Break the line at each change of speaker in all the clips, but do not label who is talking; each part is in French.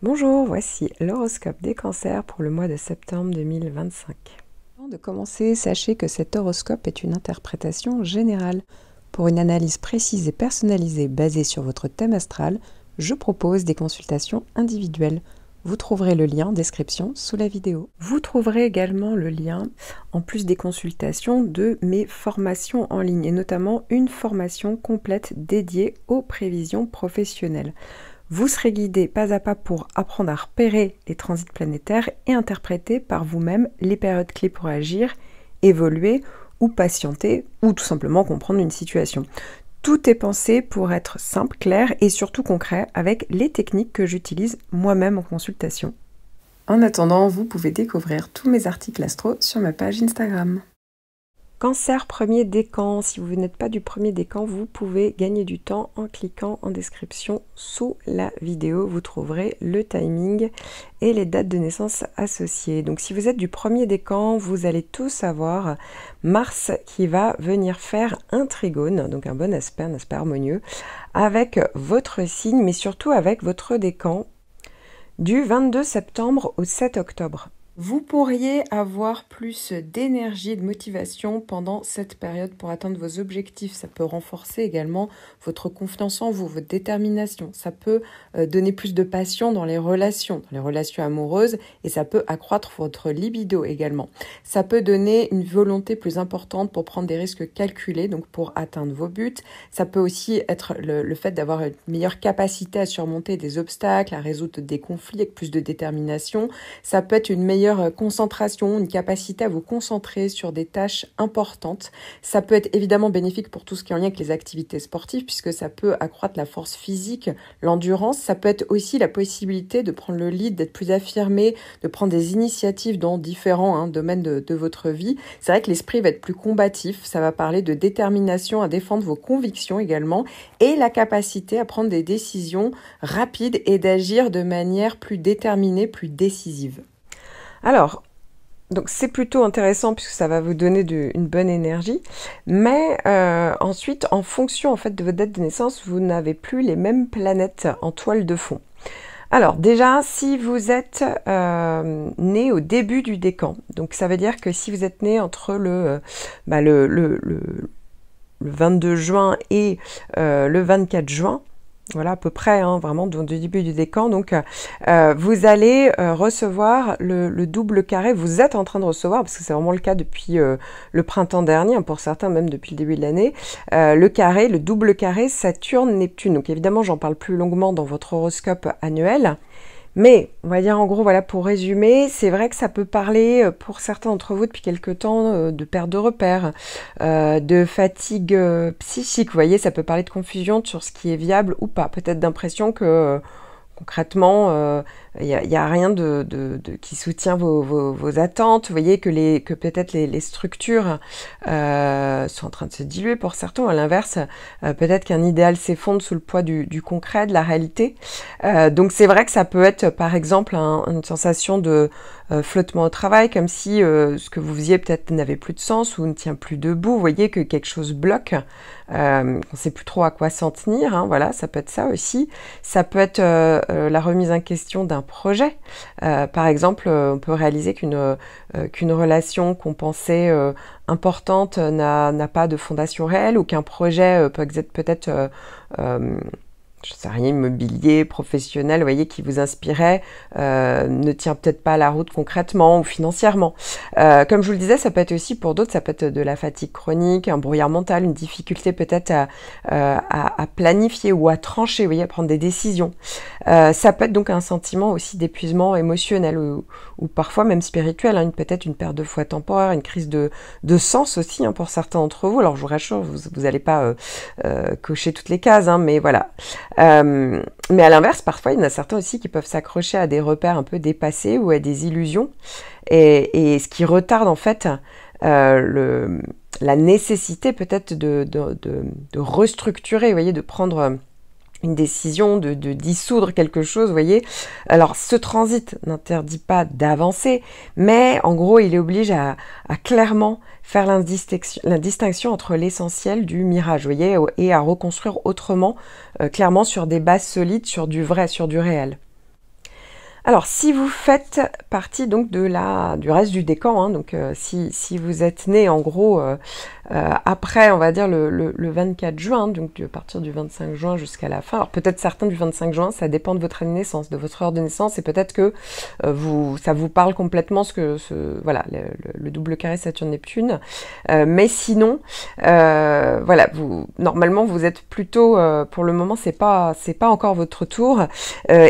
Bonjour, voici l'horoscope des cancers pour le mois de septembre 2025. Avant de commencer, sachez que cet horoscope est une interprétation générale. Pour une analyse précise et personnalisée basée sur votre thème astral, je propose des consultations individuelles. Vous trouverez le lien en description sous la vidéo. Vous trouverez également le lien, en plus des consultations, de mes formations en ligne, et notamment une formation complète dédiée aux prévisions professionnelles. Vous serez guidé pas à pas pour apprendre à repérer les transits planétaires et interpréter par vous-même les périodes clés pour agir, évoluer ou patienter, ou tout simplement comprendre une situation. Tout est pensé pour être simple, clair et surtout concret avec les techniques que j'utilise moi-même en consultation. En attendant, vous pouvez découvrir tous mes articles astro sur ma page Instagram. Cancer premier décan, si vous n'êtes pas du premier décan, vous pouvez gagner du temps en cliquant en description sous la vidéo. Vous trouverez le timing et les dates de naissance associées. Donc si vous êtes du premier décan, vous allez tous avoir Mars qui va venir faire un trigone, donc un bon aspect harmonieux, avec votre signe, mais surtout avec votre décan du 22 septembre au 7 octobre. Vous pourriez avoir plus d'énergie et de motivation pendant cette période pour atteindre vos objectifs. Ça peut renforcer également votre confiance en vous, votre détermination. Ça peut donner plus de passion dans les relations amoureuses, et ça peut accroître votre libido également. Ça peut donner une volonté plus importante pour prendre des risques calculés, donc pour atteindre vos buts. Ça peut aussi être le fait d'avoir une meilleure capacité à surmonter des obstacles, à résoudre des conflits avec plus de détermination. Ça peut être une meilleure concentration, une capacité à vous concentrer sur des tâches importantes. Ça peut être évidemment bénéfique pour tout ce qui est en lien avec les activités sportives, puisque ça peut accroître la force physique, l'endurance. Ça peut être aussi la possibilité de prendre le lead, d'être plus affirmé, de prendre des initiatives dans différents domaines de votre vie. C'est vrai que l'esprit va être plus combatif. Ça va parler de détermination à défendre vos convictions également, et la capacité à prendre des décisions rapides et d'agir de manière plus déterminée, plus décisive. Alors, donc c'est plutôt intéressant puisque ça va vous donner une bonne énergie, mais ensuite, en fonction en fait de votre date de naissance, vous n'avez plus les mêmes planètes en toile de fond. Alors déjà, si vous êtes né au début du décan, donc ça veut dire que si vous êtes né entre le 22 juin et le 24 juin, voilà à peu près, vraiment du début du décan. Donc, vous allez recevoir le double carré. Vous êtes en train de recevoir, parce que c'est vraiment le cas depuis le printemps dernier, pour certains même depuis le début de l'année, le double carré Saturne-Neptune. Donc évidemment, j'en parle plus longuement dans votre horoscope annuel. Mais, on va dire en gros, voilà, pour résumer, c'est vrai que ça peut parler pour certains d'entre vous depuis quelque temps de perte de repères, de fatigue psychique, vous voyez, ça peut parler de confusion sur ce qui est viable ou pas, peut-être d'impression que concrètement, il n'y a rien qui soutient vos attentes. Vous voyez que peut-être les structures sont en train de se diluer pour certains. À l'inverse, peut-être qu'un idéal s'effondre sous le poids du concret, de la réalité. Donc c'est vrai que ça peut être, par exemple, une sensation de flottement au travail, comme si ce que vous faisiez peut-être n'avait plus de sens ou ne tient plus debout. Vous voyez que quelque chose bloque. On ne sait plus trop à quoi s'en tenir. Voilà, ça peut être ça aussi. Ça peut être la remise en question d'un projet. Par exemple, on peut réaliser qu'une relation qu'on pensait importante n'a pas de fondation réelle, ou qu'un projet peut être peut-être je sais rien, immobilier, professionnel, vous voyez, qui vous inspirait, ne tient peut-être pas la route concrètement ou financièrement. Comme je vous le disais, ça peut être aussi pour d'autres, ça peut être de la fatigue chronique, un brouillard mental, une difficulté peut-être à planifier ou à trancher, vous voyez, à prendre des décisions. Ça peut être donc un sentiment aussi d'épuisement émotionnel ou parfois même spirituel, peut-être une perte de foi temporaire, une crise de sens aussi pour certains d'entre vous. Alors je vous rassure, vous n'allez pas cocher toutes les cases, mais voilà. Mais à l'inverse, parfois, il y en a certains aussi qui peuvent s'accrocher à des repères un peu dépassés ou à des illusions, et ce qui retarde en fait la nécessité peut-être de restructurer, vous voyez, de prendre une décision, de dissoudre quelque chose, vous voyez. Alors, ce transit n'interdit pas d'avancer, mais en gros, il oblige à clairement faire la distinction entre l'essentiel du mirage, vous voyez, et à reconstruire autrement, clairement sur des bases solides, sur du vrai, sur du réel. Alors, si vous faites partie donc du reste du décan, hein, donc si vous êtes né en gros après, on va dire le 24 juin, donc à partir du 25 juin jusqu'à la fin, alors peut-être certains du 25 juin, ça dépend de votre année de naissance, de votre heure de naissance, et peut-être que ça vous parle complètement voilà, le double carré Saturne-Neptune, mais sinon, voilà, normalement vous êtes plutôt, pour le moment c'est pas encore votre tour.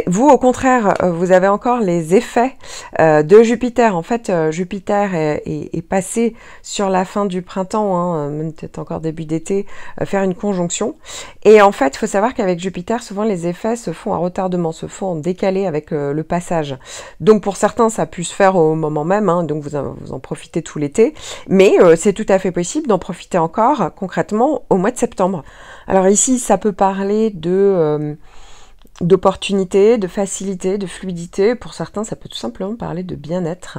Vous au contraire, vous avez encore les effets de Jupiter. En fait, Jupiter est passé sur la fin du printemps, hein, même peut-être encore début d'été, faire une conjonction. Et en fait, il faut savoir qu'avec Jupiter, souvent les effets se font à retardement, se font en décalé avec le passage. Donc pour certains, ça a pu se faire au moment même, hein, donc vous en profitez tout l'été. Mais c'est tout à fait possible d'en profiter encore concrètement au mois de septembre. Alors ici, ça peut parler d'opportunités, de facilité, de fluidité. Pour certains, ça peut tout simplement parler de bien-être.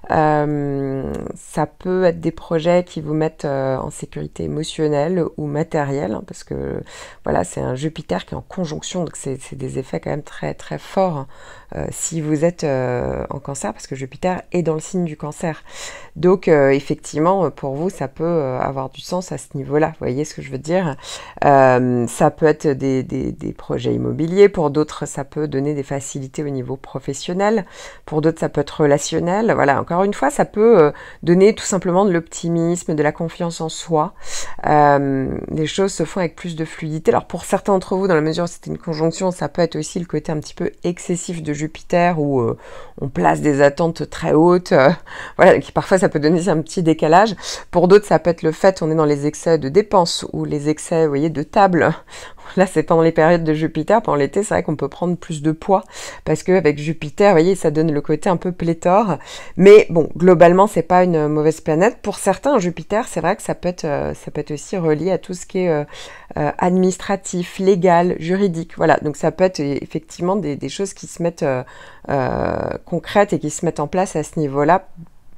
Ça peut être des projets qui vous mettent en sécurité émotionnelle ou matérielle, hein, parce que voilà, c'est un Jupiter qui est en conjonction, donc c'est des effets quand même très très forts si vous êtes en cancer, parce que Jupiter est dans le signe du cancer. Donc effectivement, pour vous, ça peut avoir du sens à ce niveau-là. Vous voyez ce que je veux dire? Ça peut être des projets immobiliers. Pour d'autres, ça peut donner des facilités au niveau professionnel. Pour d'autres, ça peut être relationnel. Voilà, encore une fois, ça peut donner tout simplement de l'optimisme, de la confiance en soi. Les choses se font avec plus de fluidité. Alors pour certains d'entre vous, dans la mesure où c'était une conjonction, ça peut être aussi le côté un petit peu excessif de Jupiter, où on place des attentes très hautes. Voilà, qui parfois ça peut donner un petit décalage. Pour d'autres, ça peut être le fait, on est dans les excès de dépenses ou les excès, vous voyez, de table. Là, c'est pendant les périodes de Jupiter. Pendant l'été, c'est vrai qu'on peut prendre plus de poids parce qu'avec Jupiter, vous voyez, ça donne le côté un peu pléthore. Mais bon, globalement, c'est pas une mauvaise planète. Pour certains, Jupiter, c'est vrai que ça peut être aussi relié à tout ce qui est administratif, légal, juridique. Voilà, donc ça peut être effectivement des choses qui se mettent concrètes et qui se mettent en place à ce niveau-là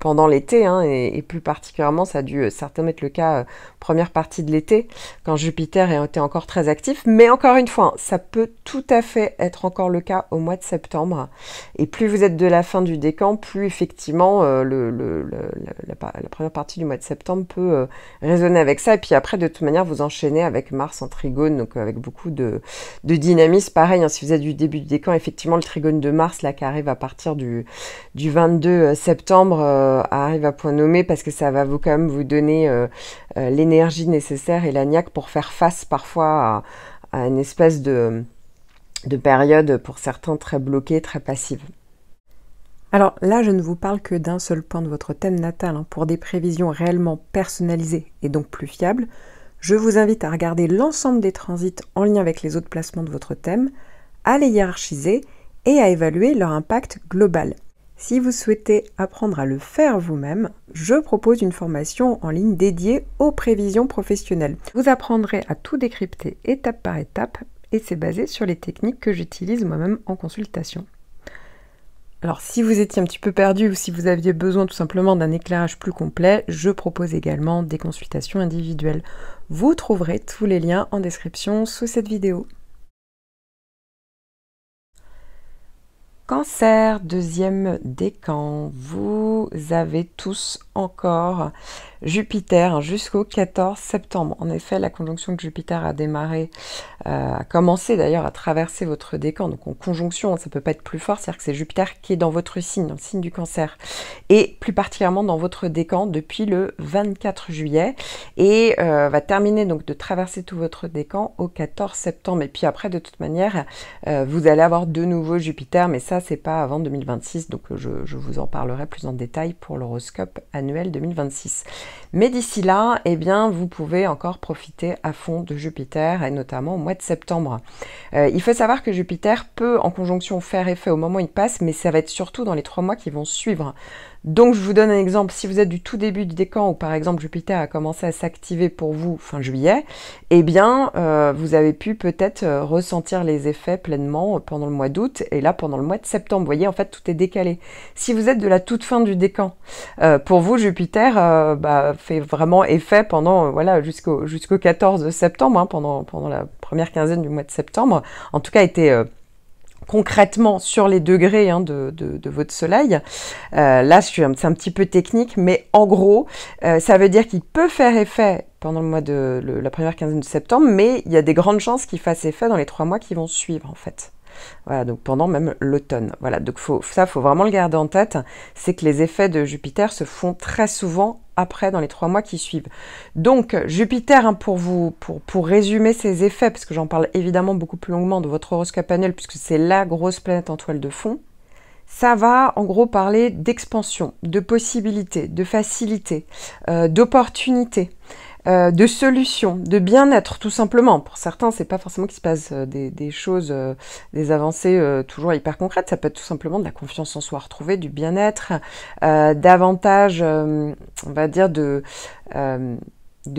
pendant l'été, hein, et plus particulièrement, ça a dû certainement être le cas première partie de l'été, quand Jupiter était encore très actif. Mais encore une fois, hein, ça peut tout à fait être encore le cas au mois de septembre. Et plus vous êtes de la fin du décan, plus effectivement la première partie du mois de septembre peut résonner avec ça. Et puis après, de toute manière, vous enchaînez avec Mars en trigone, donc avec beaucoup de dynamisme. Pareil, hein, si vous êtes du début du décan, effectivement, le trigone de Mars, là, qui arrive à partir du 22 septembre, arrive à point nommé, parce que ça va quand même vous donner l'énergie nécessaire et la niaque pour faire face parfois à une espèce de période pour certains très bloquée, très passive. Alors là, je ne vous parle que d'un seul point de votre thème natal, hein. Pour des prévisions réellement personnalisées et donc plus fiables, je vous invite à regarder l'ensemble des transits en lien avec les autres placements de votre thème, à les hiérarchiser et à évaluer leur impact global. Si vous souhaitez apprendre à le faire vous-même, je propose une formation en ligne dédiée aux prévisions professionnelles. Vous apprendrez à tout décrypter étape par étape, et c'est basé sur les techniques que j'utilise moi-même en consultation. Alors si vous étiez un petit peu perdu ou si vous aviez besoin tout simplement d'un éclairage plus complet, je propose également des consultations individuelles. Vous trouverez tous les liens en description sous cette vidéo. Cancer, deuxième décan, vous avez tous encore Jupiter jusqu'au 14 septembre. En effet, la conjonction de Jupiter a démarré, a commencé d'ailleurs à traverser votre décan, donc en conjonction, ça peut pas être plus fort, c'est-à-dire que c'est Jupiter qui est dans votre signe, dans le signe du Cancer, et plus particulièrement dans votre décan depuis le 24 juillet, et va terminer donc de traverser tout votre décan au 14 septembre, et puis après, de toute manière, vous allez avoir de nouveau Jupiter, mais ça, c'est pas avant 2026, donc je vous en parlerai plus en détail pour l'horoscope annuel 2026. Mais d'ici là, eh bien, vous pouvez encore profiter à fond de Jupiter, et notamment au mois de septembre. Il faut savoir que Jupiter peut en conjonction faire effet au moment où il passe, mais ça va être surtout dans les 3 mois qui vont suivre. Donc je vous donne un exemple, si vous êtes du tout début du décan, où par exemple Jupiter a commencé à s'activer pour vous fin juillet, eh bien vous avez pu peut-être ressentir les effets pleinement pendant le mois d'août, et là pendant le mois de septembre, vous voyez, en fait tout est décalé. Si vous êtes de la toute fin du décan, pour vous Jupiter fait vraiment effet pendant voilà jusqu'au 14 septembre, hein, pendant la première quinzaine du mois de septembre, en tout cas était concrètement sur les degrés hein, de votre soleil. Là, c'est un petit peu technique, mais en gros, ça veut dire qu'il peut faire effet pendant le mois la première quinzaine de septembre, mais il y a des grandes chances qu'il fasse effet dans les 3 mois qui vont suivre, en fait. Voilà, donc pendant même l'automne. Voilà, donc faut vraiment le garder en tête, c'est que les effets de Jupiter se font très souvent après, dans les 3 mois qui suivent. Donc, Jupiter, hein, pour résumer ces effets, parce que j'en parle évidemment beaucoup plus longuement de votre horoscope annuel, puisque c'est la grosse planète en toile de fond, ça va en gros parler d'expansion, de possibilités, de facilité, d'opportunités. De solutions, de bien-être tout simplement. Pour certains, c'est pas forcément qu'il se passe des choses, des avancées toujours hyper concrètes. Ça peut être tout simplement de la confiance en soi retrouvée, du bien-être, davantage, on va dire, de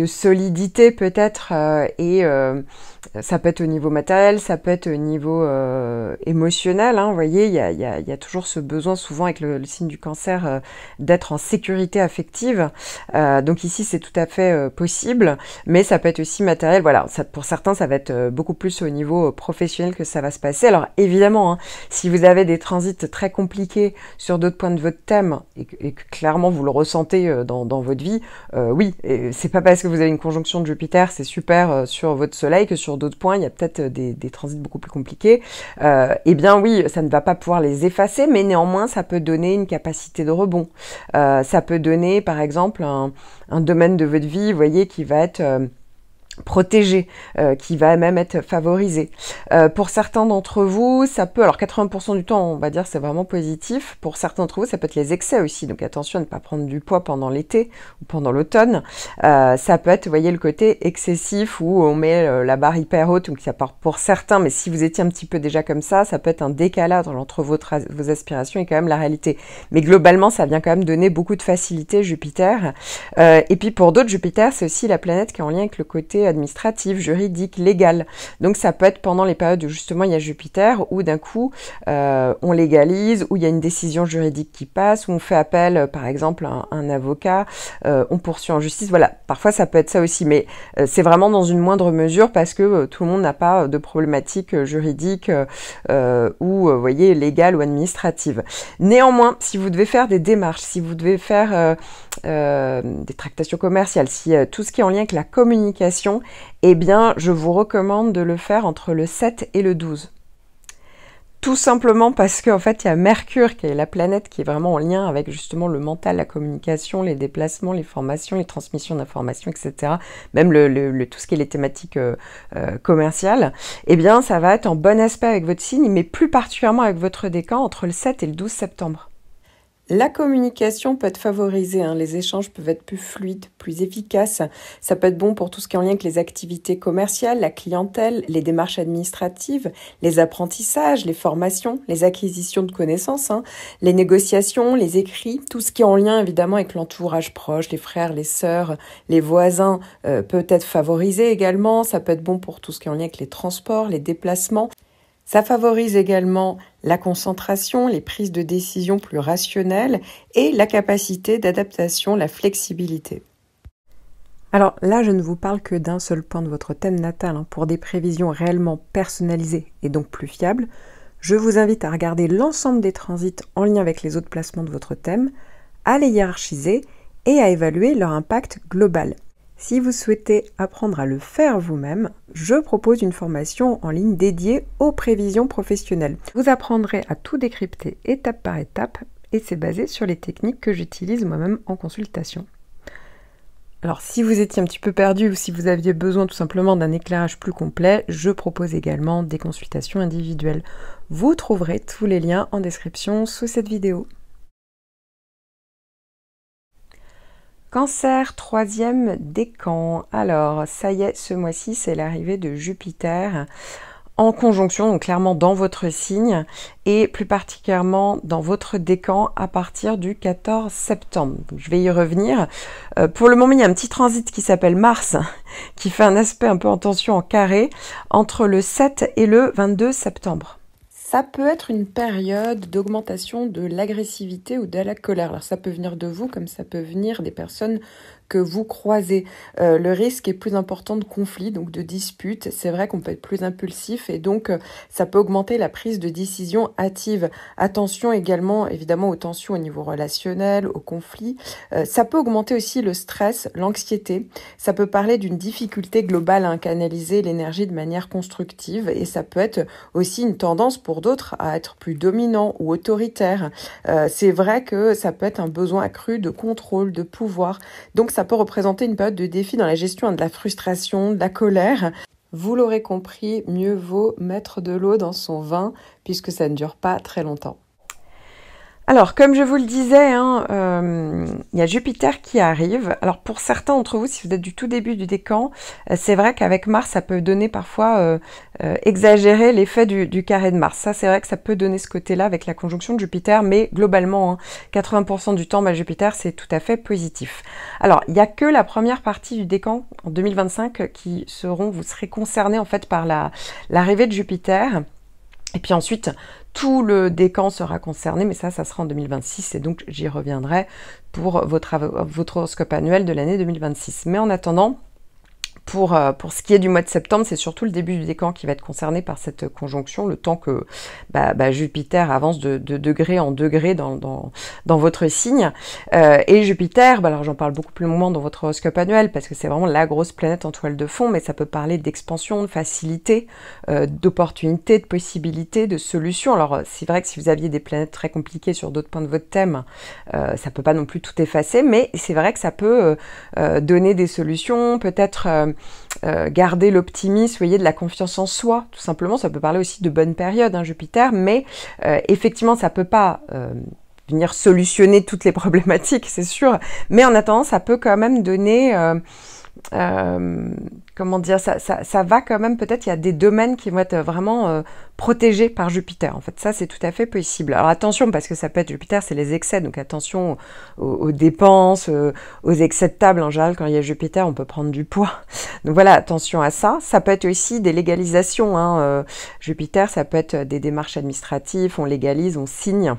solidité peut-être et ça peut être au niveau matériel, ça peut être au niveau émotionnel, hein, vous voyez, il y a toujours ce besoin souvent avec le signe du cancer d'être en sécurité affective, donc ici c'est tout à fait possible, mais ça peut être aussi matériel, voilà, pour certains ça va être beaucoup plus au niveau professionnel que ça va se passer. Alors évidemment, hein, si vous avez des transits très compliqués sur d'autres points de votre thème et que clairement vous le ressentez dans votre vie, oui, c'est pas parce que vous avez une conjonction de Jupiter, c'est super sur votre soleil, que sur d'autres points, il y a peut-être des transits beaucoup plus compliqués. Eh bien oui, ça ne va pas pouvoir les effacer, mais néanmoins, ça peut donner une capacité de rebond. Ça peut donner, par exemple, un domaine de votre vie, vous voyez, qui va être protégé, qui va même être favorisé. Pour certains d'entre vous, ça peut, alors 80% du temps, on va dire, c'est vraiment positif. Pour certains d'entre vous, ça peut être les excès aussi, donc attention à ne pas prendre du poids pendant l'été ou pendant l'automne. Ça peut être, vous voyez, le côté excessif où on met la barre hyper haute, donc ça part pour certains, mais si vous étiez un petit peu déjà comme ça peut être un décalage entre vos aspirations et quand même la réalité. Mais globalement, ça vient quand même donner beaucoup de facilité, Jupiter. Et puis pour d'autres, Jupiter, c'est aussi la planète qui est en lien avec le côté administratif, juridique, légal. Donc ça peut être pendant les périodes où justement il y a Jupiter, où d'un coup on légalise, où il y a une décision juridique qui passe, où on fait appel par exemple à un avocat, on poursuit en justice. Voilà, parfois ça peut être ça aussi, mais c'est vraiment dans une moindre mesure parce que tout le monde n'a pas de problématique juridique ou vous voyez, légale ou administrative. Néanmoins, si vous devez faire des démarches, si vous devez faire des tractations commerciales, si tout ce qui est en lien avec la communication, eh bien, je vous recommande de le faire entre le 7 et le 12. Tout simplement parce qu'en fait, il y a Mercure, qui est la planète qui est vraiment en lien avec justement le mental, la communication, les déplacements, les formations, les transmissions d'informations, etc. Même tout ce qui est les thématiques commerciales. Eh bien, ça va être en bon aspect avec votre signe, mais plus particulièrement avec votre décan entre le 7 et le 12 septembre. La communication peut être favorisée, hein. Les échanges peuvent être plus fluides, plus efficaces. Ça peut être bon pour tout ce qui est en lien avec les activités commerciales, la clientèle, les démarches administratives, les apprentissages, les formations, les acquisitions de connaissances, hein, les négociations, les écrits, tout ce qui est en lien évidemment avec l'entourage proche, les frères, les sœurs, les voisins peut être favorisé également. Ça peut être bon pour tout ce qui est en lien avec les transports, les déplacements. Ça favorise également la concentration, les prises de décision plus rationnelles et la capacité d'adaptation, la flexibilité. Alors là, je ne vous parle que d'un seul point de votre thème natal. Pour des prévisions réellement personnalisées et donc plus fiables, je vous invite à regarder l'ensemble des transits en lien avec les autres placements de votre thème, à les hiérarchiser et à évaluer leur impact global. Si vous souhaitez apprendre à le faire vous-même, je propose une formation en ligne dédiée aux prévisions professionnelles. Vous apprendrez à tout décrypter étape par étape et c'est basé sur les techniques que j'utilise moi-même en consultation. Alors si vous étiez un petit peu perdu ou si vous aviez besoin tout simplement d'un éclairage plus complet, je propose également des consultations individuelles. Vous trouverez tous les liens en description sous cette vidéo. Cancer, 3e décan. Alors, ça y est, ce mois-ci, c'est l'arrivée de Jupiter en conjonction, donc clairement dans votre signe, et plus particulièrement dans votre décan à partir du 14 septembre. Donc, je vais y revenir. Pour le moment, il y a un petit transit qui s'appelle Mars, qui fait un aspect un peu en tension en carré, entre le 7 et le 22 septembre. Ça peut être une période d'augmentation de l'agressivité ou de la colère. Alors ça peut venir de vous comme ça peut venir des personnes que vous croisez. Le risque est plus important de conflits, donc de disputes. C'est vrai qu'on peut être plus impulsif et donc ça peut augmenter la prise de décision hâtive. Attention également, évidemment, aux tensions au niveau relationnel, aux conflits. Ça peut augmenter aussi le stress, l'anxiété. Ça peut parler d'une difficulté globale à canaliser l'énergie de manière constructive et ça peut être aussi une tendance pour d'autres à être plus dominant ou autoritaire. C'est vrai que ça peut être un besoin accru de contrôle, de pouvoir. Donc ça peut représenter une période de défi dans la gestion de la frustration, de la colère. Vous l'aurez compris, mieux vaut mettre de l'eau dans son vin puisque ça ne dure pas très longtemps. Alors, comme je vous le disais, il y a Jupiter qui arrive. Alors, pour certains d'entre vous, si vous êtes du tout début du décan, c'est vrai qu'avec Mars, ça peut donner parfois exagérer l'effet du carré de Mars. Ça, c'est vrai que ça peut donner ce côté-là avec la conjonction de Jupiter, mais globalement, 80% du temps, Jupiter, c'est tout à fait positif. Alors, il n'y a que la première partie du décan en 2025 vous serez concernés en fait par l'arrivée de Jupiter. Et puis ensuite, tout le décan sera concerné, mais ça sera en 2026, et donc j'y reviendrai pour votre horoscope annuel de l'année 2026. Mais en attendant, pour ce qui est du mois de septembre, c'est surtout le début du décan qui va être concerné par cette conjonction, le temps que Jupiter avance de degré en degré dans votre signe. Et Jupiter, alors j'en parle beaucoup plus longuement dans votre horoscope annuel, parce que c'est vraiment la grosse planète en toile de fond, mais ça peut parler d'expansion, de facilité, d'opportunités, de possibilités, de solutions. Alors c'est vrai que si vous aviez des planètes très compliquées sur d'autres points de votre thème, ça peut pas non plus tout effacer, mais c'est vrai que ça peut donner des solutions, peut-être garder l'optimisme, voyez, de la confiance en soi, tout simplement. Ça peut parler aussi de bonnes périodes, Jupiter, mais effectivement, ça peut pas venir solutionner toutes les problématiques, c'est sûr, mais en attendant, ça peut quand même donner... comment dire, ça va quand même, peut-être il y a des domaines qui vont être vraiment protégés par Jupiter. En fait, ça c'est tout à fait possible. Alors attention, parce que ça peut être Jupiter, c'est les excès, donc attention aux dépenses, aux excès de table. En général, quand il y a Jupiter, on peut prendre du poids. Donc voilà, attention à ça. Ça peut être aussi des légalisations. Jupiter, ça peut être des démarches administratives, on légalise, on signe.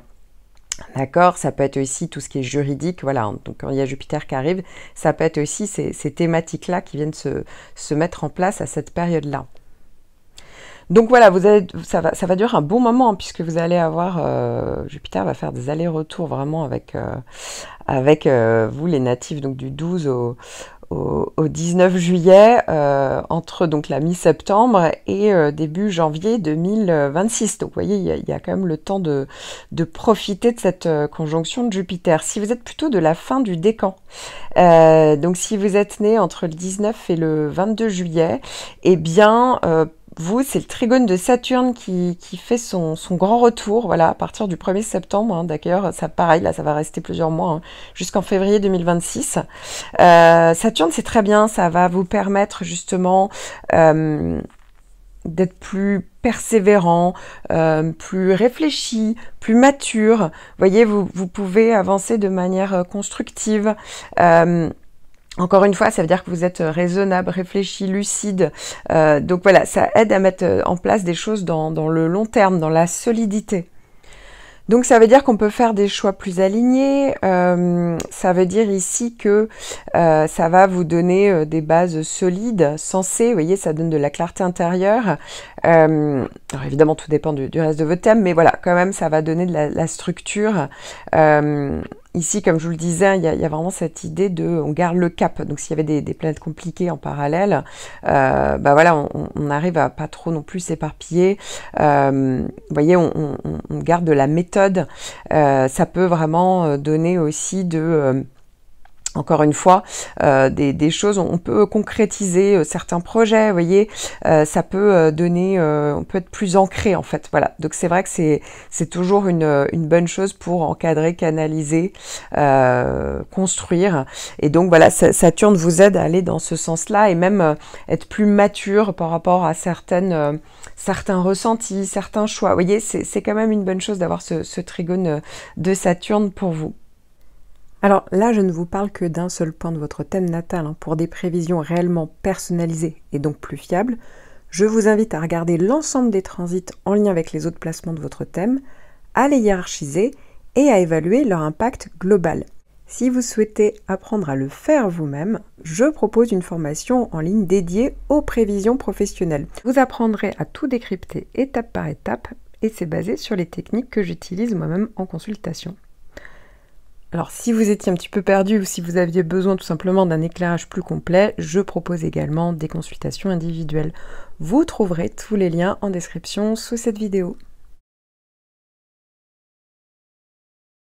D'accord, ça peut être aussi tout ce qui est juridique, voilà, donc quand il y a Jupiter qui arrive, ça peut être aussi ces thématiques-là qui viennent se mettre en place à cette période-là. Donc voilà, ça va durer un bon moment, puisque vous allez avoir, Jupiter va faire des allers-retours vraiment avec vous les natifs, donc du 12 au 19 juillet, entre donc la mi-septembre et début janvier 2026. Donc vous voyez, il y a quand même le temps de profiter de cette conjonction de Jupiter. Si vous êtes plutôt de la fin du décan, donc si vous êtes né entre le 19 et le 22 juillet, eh bien... vous, c'est le trigone de Saturne qui fait son grand retour, voilà, à partir du 1er septembre. D'ailleurs, ça pareil, là, ça va rester plusieurs mois, jusqu'en février 2026. Saturne, c'est très bien, ça va vous permettre justement d'être plus persévérant, plus réfléchi, plus mature. Vous voyez, vous pouvez avancer de manière constructive. Encore une fois, ça veut dire que vous êtes raisonnable, réfléchi, lucide. Donc voilà, ça aide à mettre en place des choses dans le long terme, dans la solidité. Donc ça veut dire qu'on peut faire des choix plus alignés, ça veut dire ici que ça va vous donner des bases solides, sensées, vous voyez, ça donne de la clarté intérieure. Alors évidemment tout dépend du reste de votre thème, mais voilà, quand même ça va donner de la structure. Ici, comme je vous le disais, il y a vraiment cette idée on garde le cap. Donc s'il y avait des planètes compliquées en parallèle, voilà, on arrive à pas trop non plus s'éparpiller. Vous voyez, on garde de la méthode. Ça peut vraiment donner aussi encore une fois, des choses, on peut concrétiser certains projets, vous voyez, ça peut donner, on peut être plus ancré en fait, voilà. Donc c'est vrai que c'est toujours une bonne chose pour encadrer, canaliser, construire. Et donc voilà, Saturne vous aide à aller dans ce sens-là et même être plus mature par rapport à certains ressentis, certains choix. Vous voyez, c'est quand même une bonne chose d'avoir ce trigone de Saturne pour vous. Alors là, je ne vous parle que d'un seul point de votre thème natal. Pour des prévisions réellement personnalisées et donc plus fiables, je vous invite à regarder l'ensemble des transits en lien avec les autres placements de votre thème, à les hiérarchiser et à évaluer leur impact global. Si vous souhaitez apprendre à le faire vous-même, je propose une formation en ligne dédiée aux prévisions professionnelles. Vous apprendrez à tout décrypter étape par étape et c'est basé sur les techniques que j'utilise moi-même en consultation. Alors si vous étiez un petit peu perdu ou si vous aviez besoin tout simplement d'un éclairage plus complet, je propose également des consultations individuelles. Vous trouverez tous les liens en description sous cette vidéo.